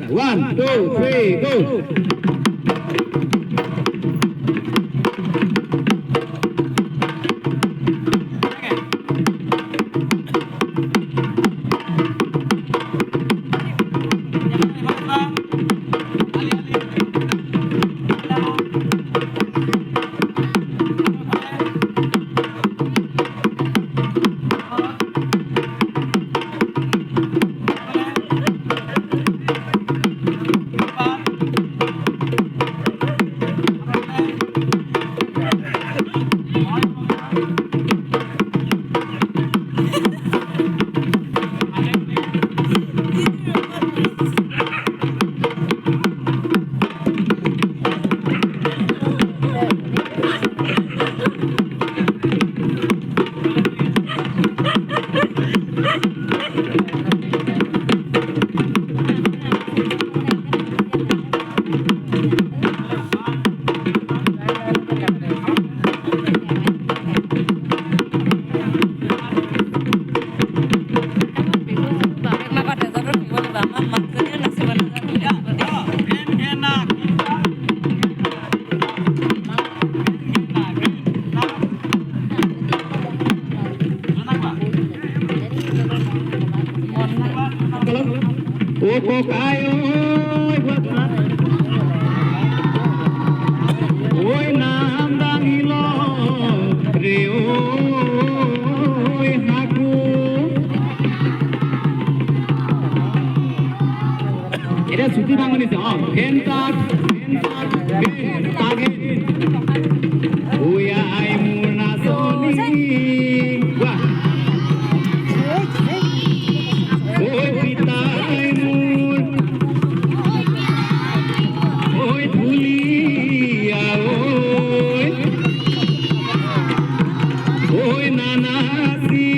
1 2 3 go Suti Bangani song. Hentak, again. Uya ay muna soni. Wah. Oy pita ay mun. Oy dhuliya oy. Oy nanasi.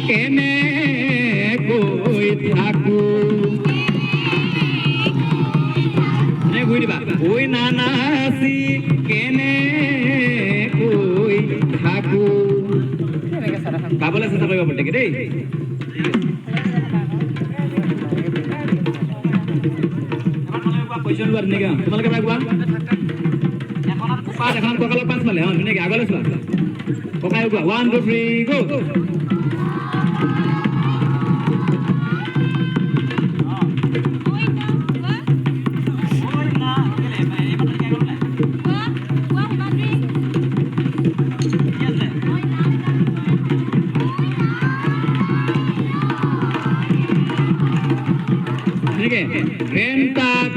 Kene koi thaku. ওই নানাসি কেনে কই থাকো গাবলে চেষ্টা কৰিব পড়ে দেই পজিশন লোৱাৰ নেকি তোমালোকে কোৱা এখন পাঁচ এখন ককালৰ পাঁচ মালে হ্যাঁ নেকি আগলৈ চোৱা ককাই কোৱা 1 2 3 গো Hentak,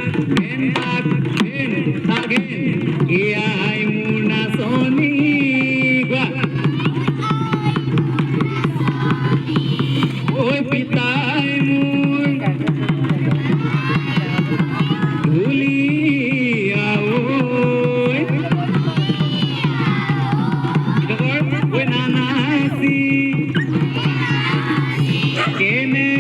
iya ay muna soni. Gua. Oy pitay mun. Dhuliya oy. Oy nanasi. Kene.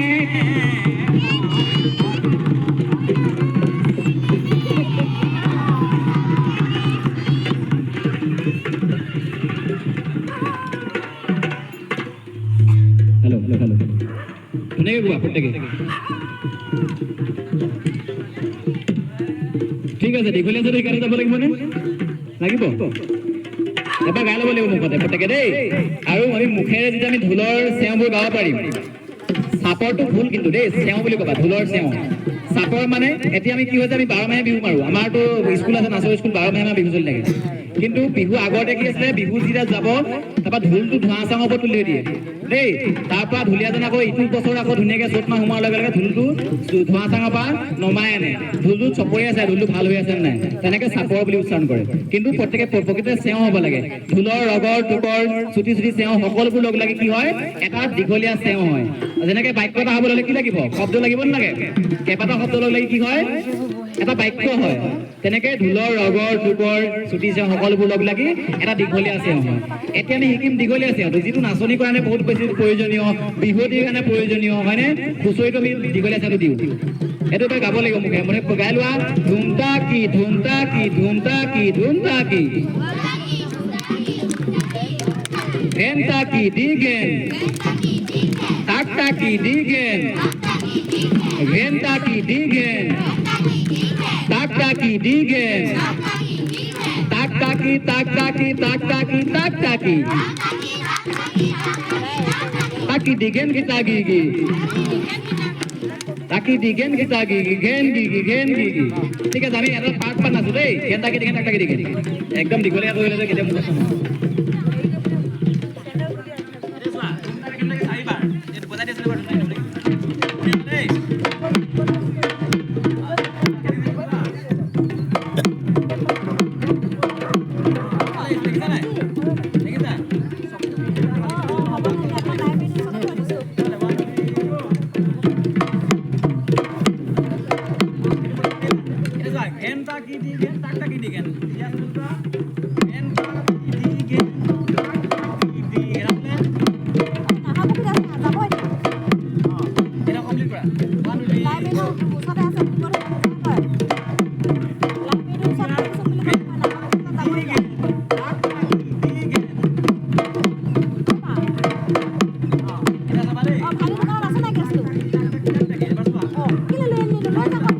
ঠিক আছে দীঘলীয়া যদি গাড়ী যাব লাগিব নে লাগিব এবাৰ গাই ল'ব লাগিব মুখতে পটকে দেই আৰু আমি মুখেৰে যেতিয়া আমি ঢোলৰ চেওঁবোৰ গাব পাৰিম চাপৰটো ভুল কিন্তু দেই চেওঁ বুলি ক'বা ঢোলৰ চেওঁ চাপৰ মানে এতিয়া আমি কি হৈছে আমি 12 মাহে বিহু মাৰো আমাৰতো স্কুল আছে নাচৰ স্কুল 12 মাহে বিহু চলি থাকে কিন্তু বিহু আগতে কি আছিলে বিহু যেতিয়া যাব তাৰপৰা ঢোলটো ধোঁৱা চাঙৰ ওপৰত তুলি দিয়ে দেই তাৰপৰা ঢুলীয়াজন আকৌ ইটো বছৰ আকৌ ধুনীয়াকৈ চ'ত মাহ সোমোৱাৰ লগে লগে ঢোলটো ধোঁৱা চাঙৰ পৰা নমাই আনে ঢোলটো চপৰি আছে ঢোলটো ভাল হৈ আছে নাই তেনেকৈ চাপৰ বুলি উচ্চাৰণ কৰে কিন্তু প্ৰকৃততে চেওঁ হ'ব লাগে ঢোলৰ ৰগৰ টোকৰ চুটি চুটি চেওঁ সকলোবোৰ লগ লাগি কি হয় এটা দীঘলীয়া চেওঁ হয় যেনেকৈ বাক্য এটা হ'ব হ'লে কি লাগিব শব্দ লাগিব নালাগে কেইবাটা শব্দ লগ লাগি কি হয় এটা বাক্য হয় তেনেকৈ ঢোলৰ ৰগৰ টোকৰ চুটি চেওঁ সকলোবোৰ লগ লাগি এটা দীঘলীয়া চেওঁ হয় এতিয়া আমি শিকিম দীঘলীয়া চেওঁটো যিটো নাচনিৰ কাৰণে বহুত বেছি প্ৰয়োজনীয় বিহুতিৰ কাৰণে প্ৰয়োজনীয় হয়নে হুঁচৰিটো আমি দীঘলীয়া চেওঁটো দিওঁ এইটো তই গাব লাগিব মুখে মানে গাই লোৱা ধুমতা কি ধুমতা কি ধুমতা কি ধুমতা কি ঘেন্তা কি দিগেন টাকটা কি দিগেন ঘেন তাকি দি ঘেন তাক তাকি দি ঘেন তাক তাকি তাক তাকি তাক তাকি তাক তাকি তাকি দি ঘেন কি তাকি কি তাকি দি ঘেন কি তাকি কি ঘেন কি কি ঘেন কি কি ঠিক আছে আমি এটা পাৰ্ট পাৰ্ট নাচো দেই ঘেন তাকি দি ঘেন তাক তাকি দি ঘেন একদম দীঘলীয়া কৰিলে যে কেতিয়া মুখত নহয় Oh,